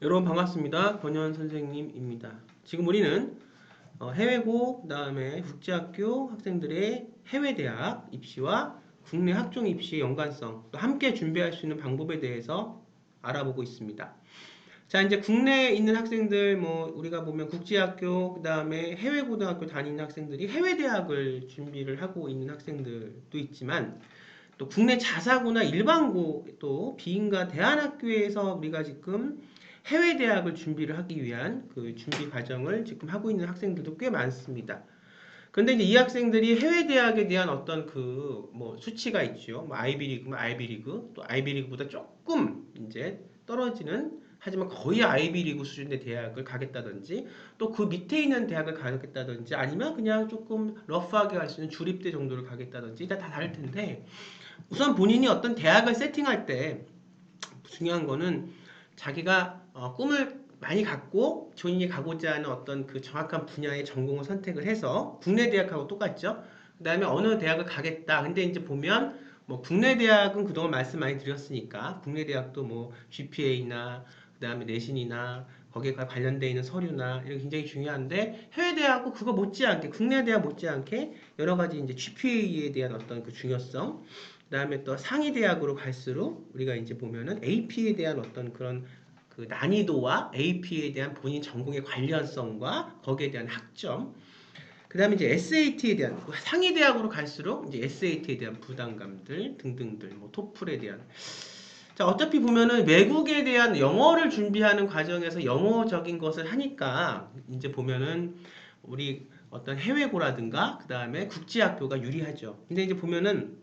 여러분 반갑습니다. 권현 선생님입니다. 지금 우리는 해외고, 그다음에 국제학교 학생들의 해외대학 입시와 국내 학종 입시의 연관성, 또 함께 준비할 수 있는 방법에 대해서 알아보고 있습니다. 자, 이제 국내에 있는 학생들, 우리가 보면 국제학교, 그다음에 해외고등학교 다니는 학생들이 해외대학을 준비를 하고 있는 학생들도 있지만, 또 국내 자사고나 일반고, 또 비인가 대안학교에서 우리가 지금 해외 대학을 준비를 하기 위한 그 준비 과정을 지금 하고 있는 학생들도 꽤 많습니다. 그런데 이제 이 학생들이 해외 대학에 대한 어떤 수치가 있죠. 아이비리그면 아이비리그, 또 아이비리그보다 조금 이제 떨어지는, 하지만 거의 아이비리그 수준의 대학을 가겠다든지, 또 그 밑에 있는 대학을 가겠다든지, 아니면 그냥 조금 러프하게 갈 수 있는 주립대 정도를 가겠다든지, 다 다를 텐데, 우선 본인이 어떤 대학을 세팅할 때 중요한 거는 자기가 꿈을 많이 갖고 본인이 가고자 하는 어떤 그 정확한 분야의 전공을 선택을 해서, 국내 대학하고 똑같죠. 그 다음에 어느 대학을 가겠다. 근데 이제 보면 국내 대학은 그동안 말씀 많이 드렸으니까 국내 대학도 GPA나 그 다음에 내신이나 거기에 관련되어 있는 서류나 이런 게 굉장히 중요한데, 해외 대학은 그거 못지않게, 국내 대학 못지않게 여러 가지 이제 GPA에 대한 어떤 그 중요성, 그 다음에 또 상위 대학으로 갈수록 우리가 이제 보면은 AP에 대한 어떤 그런 그 난이도와 AP에 대한 본인 전공의 관련성과 거기에 대한 학점, 그 다음에 이제 SAT에 대한, 상위 대학으로 갈수록 이제 SAT에 대한 부담감들 등등들, 토플에 대한. 자, 어차피 보면은 외국에 대한 영어를 준비하는 과정에서 영어적인 것을 하니까 이제 보면은 우리 어떤 해외고라든가 그 다음에 국제학교가 유리하죠. 근데 이제 보면은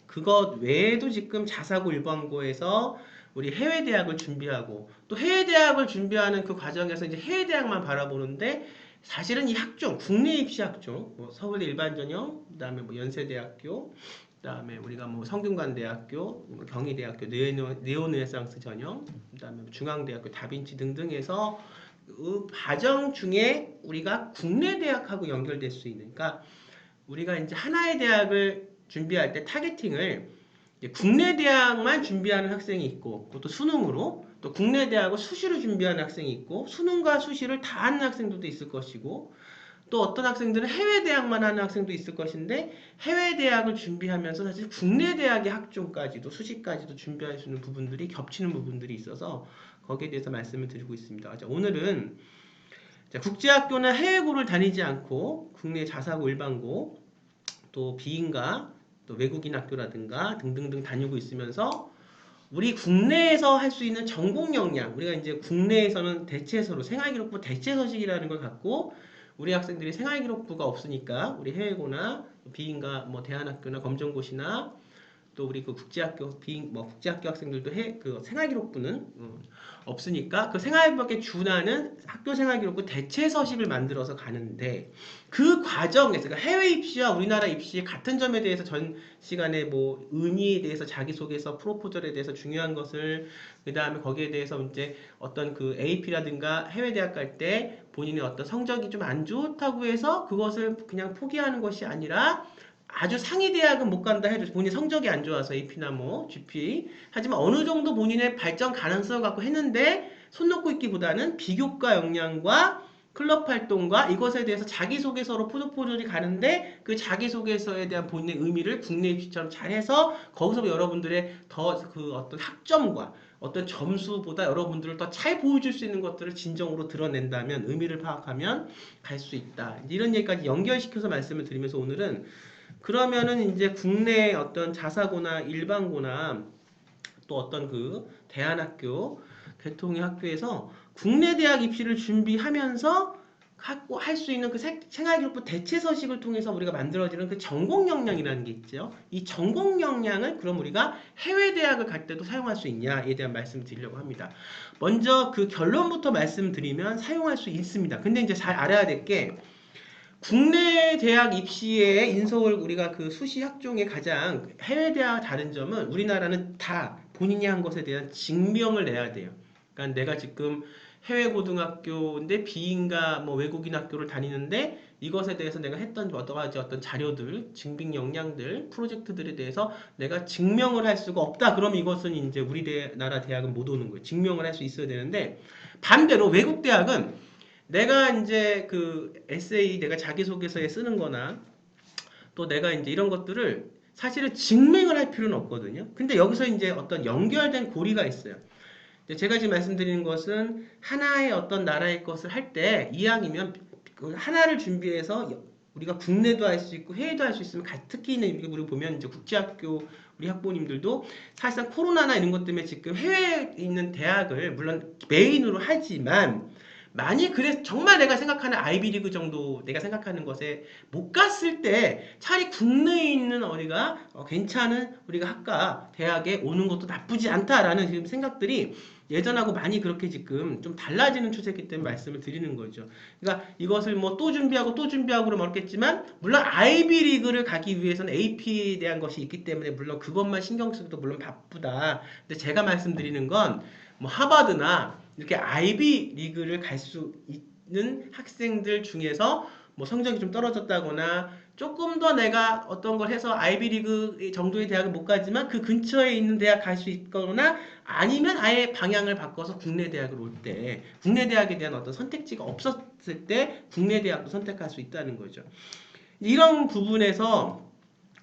그것 외에도 지금 자사고 일반고에서 우리 해외 대학을 준비하고, 또 해외 대학을 준비하는 그 과정에서 이제 해외 대학만 바라보는데, 사실은 이 학종, 국내 입시 학종, 서울대 일반전형, 그다음에 연세대학교, 그다음에 우리가 성균관대학교, 경희대학교 네오르네상스 전형, 그다음에 중앙대학교 다빈치 등등에서 그 과정 중에 우리가 국내 대학하고 연결될 수 있는, 그러니까 우리가 이제 하나의 대학을 준비할 때 타겟팅을 국내 대학만 준비하는 학생이 있고, 그것도 수능으로, 또 국내 대학을 수시로 준비하는 학생이 있고, 수능과 수시를 다 하는 학생들도 있을 것이고, 또 어떤 학생들은 해외 대학만 하는 학생도 있을 것인데, 해외 대학을 준비하면서 사실 국내 대학의 학종까지도 수시까지도 준비할 수 있는 부분들이 겹치는 부분들이 있어서 거기에 대해서 말씀을 드리고 있습니다. 자, 오늘은 국제학교나 해외고를 다니지 않고 국내 자사고 일반고, 또 비인가, 또 외국인 학교라든가 등등등 다니고 있으면서 우리 국내에서 할 수 있는 전공 역량, 우리가 이제 국내에서는 대체서로 생활기록부 대체서식이라는 걸 갖고, 우리 학생들이 생활기록부가 없으니까 우리 해외고나 비인가 대안학교나 검정고시나 또 우리 그 국제학교 국제학교 학생들도 그 생활기록부는 없으니까 그 생활기록에 준하는 학교 생활기록부 대체 서식을 만들어서 가는데, 그 과정에서, 그러니까 해외 입시와 우리나라 입시 같은 점에 대해서 전 시간에 의미에 대해서 자기소개서, 프로포절에 대해서 중요한 것을, 그 다음에 거기에 대해서 이제 어떤 그 AP라든가 해외 대학 갈 때 본인의 어떤 성적이 좀 안 좋다고 해서 그것을 그냥 포기하는 것이 아니라, 아주 상위 대학은 못 간다 해도 본인 성적이 안 좋아서 AP나 GPA, 하지만 어느 정도 본인의 발전 가능성을 갖고 했는데 손 놓고 있기보다는 비교과 역량과 클럽 활동과 이것에 대해서 자기소개서로 포도포졸이 가는데, 그 자기소개서에 대한 본인의 의미를 국내 입시처럼 잘해서 거기서 여러분들의 더 그 어떤 학점과 어떤 점수보다 여러분들을 더 잘 보여줄 수 있는 것들을 진정으로 드러낸다면, 의미를 파악하면 갈 수 있다. 이런 얘기까지 연결시켜서 말씀을 드리면서, 오늘은 그러면은 이제 국내 어떤 자사고나 일반고나 또 어떤 그 대안학교, 개통의 학교에서 국내 대학 입시를 준비하면서 갖고 할 수 있는 그 생활기록부 대체 서식을 통해서 우리가 만들어지는 그 전공 역량이라는 게 있죠. 이 전공 역량을 그럼 우리가 해외 대학을 갈 때도 사용할 수 있냐에 대한 말씀을 드리려고 합니다. 먼저 그 결론부터 말씀드리면 사용할 수 있습니다. 근데 이제 잘 알아야 될 게, 국내 대학 입시의 인서울, 우리가 그 수시 학종의 가장 해외 대학 다른 점은, 우리나라는 다 본인이 한 것에 대한 증명을 내야 돼요. 그러니까 내가 지금 해외 고등학교인데 비인가 외국인 학교를 다니는데 이것에 대해서 내가 했던 여러 가지 어떤 자료들, 증빙 역량들, 프로젝트들에 대해서 내가 증명을 할 수가 없다. 그럼 이것은 이제 우리나라 대학은 못 오는 거예요. 증명을 할 수 있어야 되는데 반대로 외국 대학은 내가 이제 그 에세이 내가 자기소개서에 쓰는 거나 또 내가 이제 이런 것들을 사실은 증명을 할 필요는 없거든요. 근데 여기서 이제 어떤 연결된 고리가 있어요. 제가 지금 말씀드리는 것은 하나의 어떤 나라의 것을 할 때 이왕이면 하나를 준비해서 우리가 국내도 할 수 있고 해외도 할 수 있으면 특히 우리 보면 이제 국제학교 우리 학부모님들도 사실상 코로나나 이런 것 때문에 지금 해외에 있는 대학을 물론 메인으로 하지만 만약 그래서 정말 내가 생각하는 아이비리그 정도 내가 생각하는 것에 못 갔을 때 차라리 국내에 있는 어디가 괜찮은 우리가 학과 대학에 오는 것도 나쁘지 않다라는 지금 생각들이 예전하고 많이 그렇게 지금 좀 달라지는 추세이기 때문에 말씀을 드리는 거죠. 그러니까 이것을 뭐 또 준비하고 또 준비하고 그러면 어렵겠지만 물론 아이비리그를 가기 위해서는 AP에 대한 것이 있기 때문에 물론 그것만 신경 쓰기도 물론 바쁘다. 근데 제가 말씀드리는 건 뭐 하버드나 이렇게 아이비 리그를 갈 수 있는 학생들 중에서 뭐 성적이 좀 떨어졌다거나 조금 더 내가 어떤 걸 해서 아이비 리그 정도의 대학을 못 가지만 그 근처에 있는 대학 갈 수 있거나 아니면 아예 방향을 바꿔서 국내 대학을 올 때 국내 대학에 대한 어떤 선택지가 없었을 때 국내 대학도 선택할 수 있다는 거죠. 이런 부분에서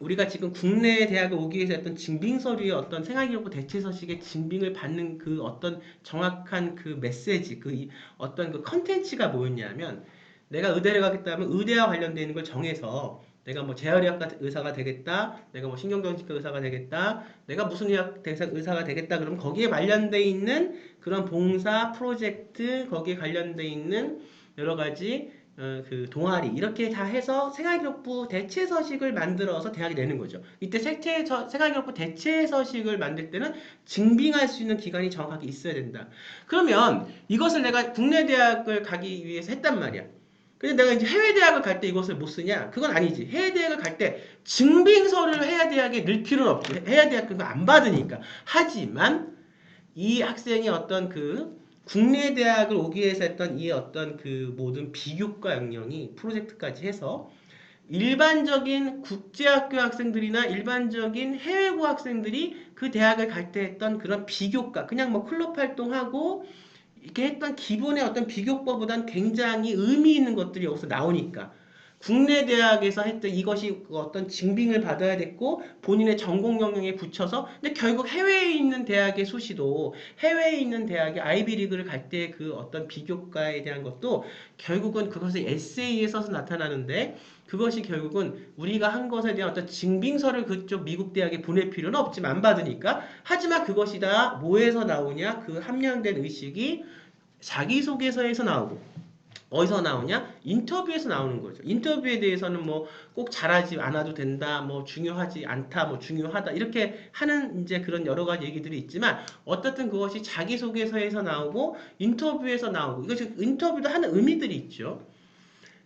우리가 지금 국내 대학을 오기 위해서 어떤 증빙 서류의 어떤 생활기록부 대체 서식의 증빙을 받는 그 어떤 정확한 그 메시지, 그 어떤 그 컨텐츠가 뭐였냐면 내가 의대를 가겠다면 의대와 관련되는 걸 정해서 내가 뭐 재활의학과 의사가 되겠다, 내가 뭐 신경정신과 의사가 되겠다, 내가 무슨 의학 의사가 되겠다 그러면 거기에 관련돼 있는 그런 봉사 프로젝트 거기에 관련돼 있는 여러 가지 그 동아리 이렇게 다 해서 생활기록부 대체 서식을 만들어서 대학이 내는 거죠. 이때 생활기록부 대체 서식을 만들 때는 증빙할 수 있는 기간이 정확하게 있어야 된다. 그러면 이것을 내가 국내 대학을 가기 위해서 했단 말이야. 근데 내가 이제 해외 대학을 갈 때 이것을 못 쓰냐? 그건 아니지. 해외 대학을 갈 때 증빙서를 해외 대학에 넣을 필요는 없지. 해외 대학 그거 안 받으니까. 하지만 이 학생이 어떤 그 국내 대학을 오기 위해서 했던 이 어떤 그 모든 비교과 역량이 프로젝트까지 해서 일반적인 국제학교 학생들이나 일반적인 해외고 학생들이 그 대학을 갈 때 했던 그런 비교과 그냥 뭐 클럽 활동하고 이렇게 했던 기본의 어떤 비교과보단 굉장히 의미 있는 것들이 여기서 나오니까 국내 대학에서 했던 이것이 어떤 증빙을 받아야 됐고 본인의 전공 영역에 붙여서 근데 결국 해외에 있는 대학의 수시도 해외에 있는 대학의 아이비리그를 갈 때 그 어떤 비교과에 대한 것도 결국은 그것을 에세이에 써서 나타나는데 그것이 결국은 우리가 한 것에 대한 어떤 증빙서를 그쪽 미국 대학에 보낼 필요는 없지만 안 받으니까 하지만 그것이 다 뭐에서 나오냐 그 함량된 의식이 자기소개서에서 나오고 어디서 나오냐? 인터뷰에서 나오는 거죠. 인터뷰에 대해서는 뭐 꼭 잘하지 않아도 된다, 뭐 중요하지 않다, 뭐 중요하다 이렇게 하는 이제 그런 여러 가지 얘기들이 있지만 어떻든 그것이 자기소개서에서 나오고 인터뷰에서 나오고 이것이 인터뷰도 하는 의미들이 있죠.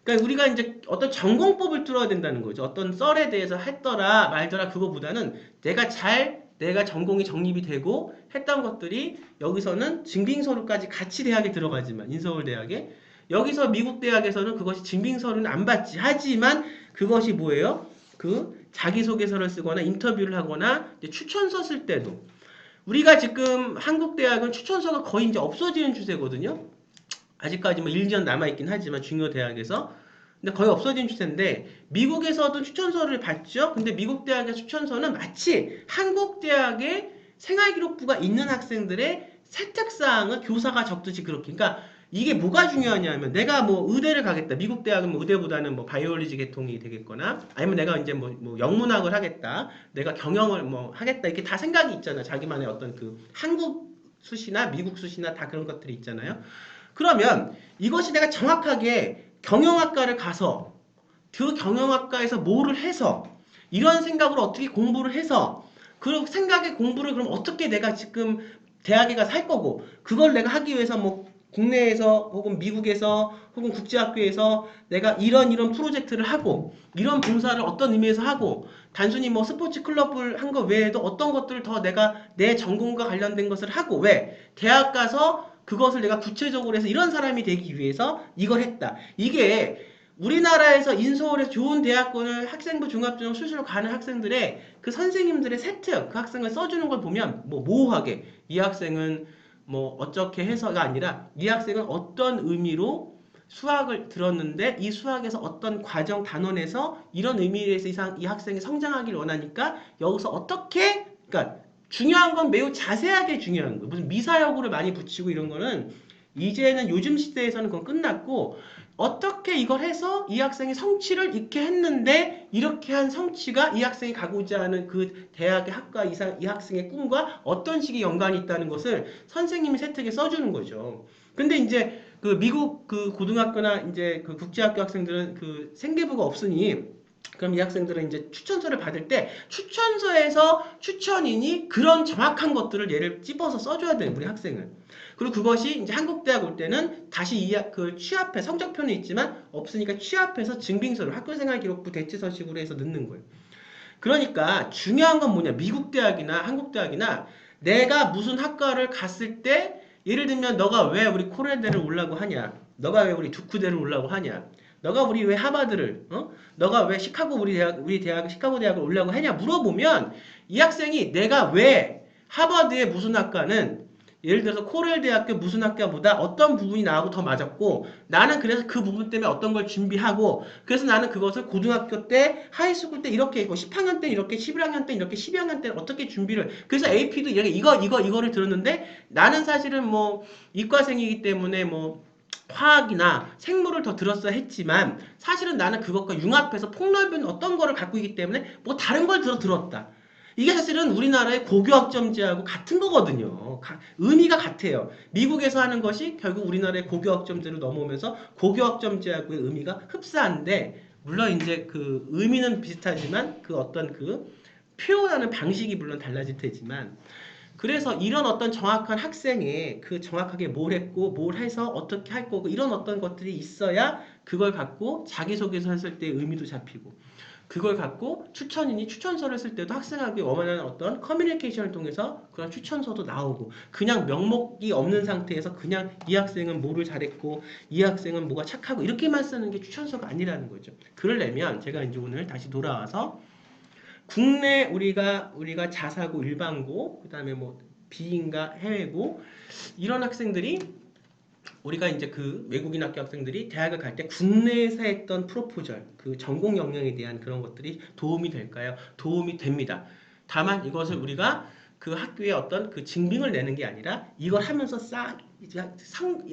그러니까 우리가 이제 어떤 전공법을 뚫어야 된다는 거죠. 어떤 썰에 대해서 했더라 말더라 그거보다는 내가 전공이 정립이 되고 했던 것들이 여기서는 증빙서류까지 같이 대학에 들어가지만 인서울대학에 여기서 미국 대학에서는 그것이 증빙서류는 안 받지. 하지만 그것이 뭐예요? 그 자기소개서를 쓰거나 인터뷰를 하거나 추천서 쓸 때도 우리가 지금 한국 대학은 추천서가 거의 이제 없어지는 추세거든요. 아직까지 뭐 1년 남아있긴 하지만 중요 대학에서 근데 거의 없어진 추세인데 미국에서도 추천서를 받죠. 근데 미국 대학의 추천서는 마치 한국 대학의 생활기록부가 있는 학생들의 세특사항을 교사가 적듯이 그렇게 그러니까 이게 뭐가 중요하냐면 내가 뭐 의대를 가겠다. 미국 대학은 뭐 의대보다는 뭐 바이올리지 계통이 되겠거나 아니면 내가 이제 뭐 영문학을 하겠다. 내가 경영을 뭐 하겠다. 이렇게 다 생각이 있잖아. 자기만의 어떤 그 한국 수시나 미국 수시나 다 그런 것들이 있잖아요. 그러면 이것이 내가 정확하게 경영학과를 가서 그 경영학과에서 뭐를 해서 이런 생각으로 어떻게 공부를 해서 그 생각의 공부를 그럼 어떻게 내가 지금 대학에 가서 할 거고 그걸 내가 하기 위해서 뭐 국내에서 혹은 미국에서 혹은 국제학교에서 내가 이런 프로젝트를 하고 이런 봉사를 어떤 의미에서 하고 단순히 뭐 스포츠 클럽을 한 거 외에도 어떤 것들을 더 내가 내 전공과 관련된 것을 하고 왜 대학 가서 그것을 내가 구체적으로 해서 이런 사람이 되기 위해서 이걸 했다. 이게 우리나라에서 인서울에서 좋은 대학원을 학생부 종합전형 수시로 가는 학생들의 그 선생님들의 세트, 그 학생을 써주는 걸 보면 뭐 모호하게 이 학생은 뭐 어떻게 해서가 아니라 이 학생은 어떤 의미로 수학을 들었는데 이 수학에서 어떤 과정 단원에서 이런 의미에서 이 학생이 성장하기를 원하니까 여기서 어떻게, 그러니까 중요한 건 매우 자세하게 중요한 거예요. 무슨 미사여구를 많이 붙이고 이런 거는 이제는 요즘 시대에서는 그건 끝났고, 어떻게 이걸 해서 이 학생이 성취를 이렇게 했는데 이렇게 한 성취가 이 학생이 가고자 하는 그 대학의 학과 이상 이 학생의 꿈과 어떤 식의 연관이 있다는 것을 선생님이 세특에 써주는 거죠. 근데 이제 그 미국 그 고등학교나 이제 그 국제학교 학생들은 그 생계부가 없으니 그럼 이 학생들은 이제 추천서를 받을 때 추천서에서 추천인이 그런 정확한 것들을 얘를 찝어서 써줘야 돼요, 우리 학생은. 그리고 그것이 이제 한국대학 올 때는 다시 그 취합해 성적표는 있지만 없으니까 취합해서 증빙서를 학교생활 기록부 대체서식으로 해서 넣는 거예요. 그러니까 중요한 건 뭐냐, 미국 대학이나 한국 대학이나 내가 무슨 학과를 갔을 때 예를 들면 너가 왜 우리 코렐대를 오려고 하냐, 너가 왜 우리 두쿠대를 오려고 하냐, 너가 우리 왜 하버드를, 너가 왜 시카고 우리 대학 시카고 대학을 오려고 하냐 물어보면 이 학생이 내가 왜 하버드의 무슨 학과는 예를 들어서 코렐 대학교 무슨 학과보다 어떤 부분이 나하고 더 맞았고 나는 그래서 그 부분 때문에 어떤 걸 준비하고 그래서 나는 그것을 고등학교 때 하이스쿨 때 이렇게 10학년 때 이렇게 11학년 때 이렇게 12학년 때 어떻게 준비를 그래서 AP도 이렇게 이거를 들었는데 나는 사실은 뭐 이과생이기 때문에 뭐 화학이나 생물을 더 들었어야 했지만 사실은 나는 그것과 융합해서 폭넓은 어떤 거를 갖고 있기 때문에 뭐 다른 걸 들었다. 이게 사실은 우리나라의 고교학점제하고 같은 거거든요. 의미가 같아요. 미국에서 하는 것이 결국 우리나라의 고교학점제로 넘어오면서 고교학점제하고의 의미가 흡사한데 물론 이제 그 의미는 비슷하지만 그 어떤 그 표현하는 방식이 물론 달라질 테지만 그래서 이런 어떤 정확한 학생의 그 정확하게 뭘 했고 뭘 해서 어떻게 할 거고 이런 어떤 것들이 있어야 그걸 갖고 자기소개서 했을 때 의미도 잡히고 그걸 갖고 추천인이 추천서를 쓸 때도 학생에게 원하는 어떤 커뮤니케이션을 통해서 그런 추천서도 나오고 그냥 명목이 없는 상태에서 그냥 이 학생은 뭐를 잘했고 이 학생은 뭐가 착하고 이렇게만 쓰는 게 추천서가 아니라는 거죠. 그러려면 제가 이제 오늘 다시 돌아와서 국내 우리가 자사고 일반고 그다음에 뭐 비인가 해외고 이런 학생들이 우리가 이제 그 외국인 학교 학생들이 대학을 갈 때 국내에서 했던 프로포절, 그 전공 역량에 대한 그런 것들이 도움이 될까요? 도움이 됩니다. 다만 이것을 우리가 그 학교에 어떤 그 증빙을 내는 게 아니라 이걸 하면서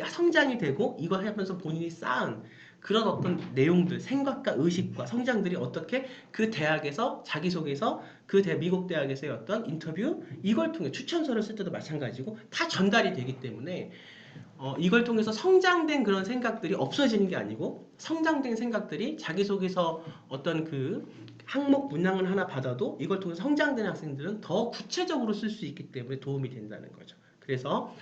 성장이 되고 이걸 하면서 본인이 쌓은 그런 어떤 내용들, 생각과 의식과 성장들이 어떻게 그 대학에서 자기소개서 그 미국 대학에서의 어떤 인터뷰 이걸 통해 추천서를 쓸 때도 마찬가지고 다 전달이 되기 때문에 이걸 통해서 성장된 그런 생각들이 없어지는 게 아니고 성장된 생각들이 자기소개서 어떤 그 항목 문항을 하나 받아도 이걸 통해서 성장된 학생들은 더 구체적으로 쓸 수 있기 때문에 도움이 된다는 거죠. 그래서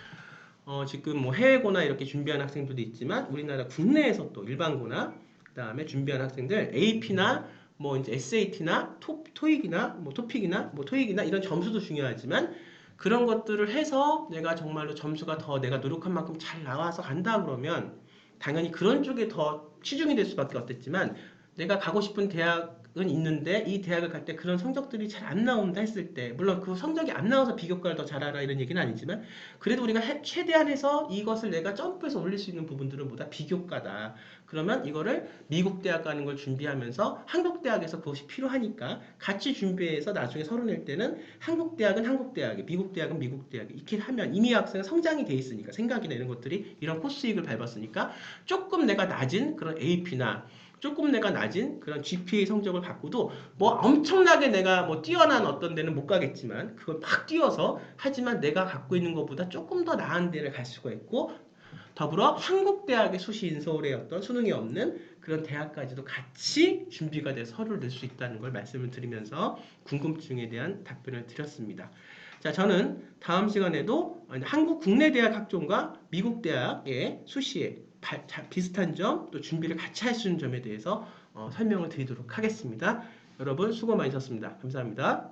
지금 뭐 해외고나 이렇게 준비하는 학생들도 있지만 우리나라 국내에서 또 일반고나 그다음에 준비하는 학생들 AP나 뭐 이제 SAT나 토익이나 뭐 토픽이나 뭐 토익이나 이런 점수도 중요하지만 그런 것들을 해서 내가 정말로 점수가 더 내가 노력한 만큼 잘 나와서 간다 그러면 당연히 그런 쪽에 더 치중이 될 수밖에 없겠지만 내가 가고 싶은 대학은 있는데 이 대학을 갈 때 그런 성적들이 잘 안 나온다 했을 때 물론 그 성적이 안 나와서 비교과를 더 잘하라 이런 얘기는 아니지만 그래도 우리가 최대한 해서 이것을 내가 점프해서 올릴 수 있는 부분들은 뭐다 비교과다. 그러면 이거를 미국 대학 가는 걸 준비하면서 한국 대학에서 그것이 필요하니까 같이 준비해서 나중에 서류 낼 때는 한국 대학은 한국 대학이, 미국 대학은 미국 대학이 이렇게 하면 이미 학생은 성장이 돼 있으니까 생각이 내는 것들이 이런 코스익을 밟았으니까 조금 내가 낮은 그런 AP나 조금 내가 낮은 그런 GPA 성적을 갖고도 뭐 엄청나게 내가 뭐 뛰어난 어떤 데는 못 가겠지만 그걸 막 뛰어서 하지만 내가 갖고 있는 것보다 조금 더 나은 데를 갈 수가 있고 더불어 한국대학의 수시 인서울의 어떤 수능이 없는 그런 대학까지도 같이 준비가 돼서 서류를 낼 수 있다는 걸 말씀을 드리면서 궁금증에 대한 답변을 드렸습니다. 자, 저는 다음 시간에도 한국 국내 대학 학종과 미국 대학의 수시에 비슷한 점, 또 준비를 같이 할 수 있는 점에 대해서 설명을 드리도록 하겠습니다. 여러분 수고 많으셨습니다. 감사합니다.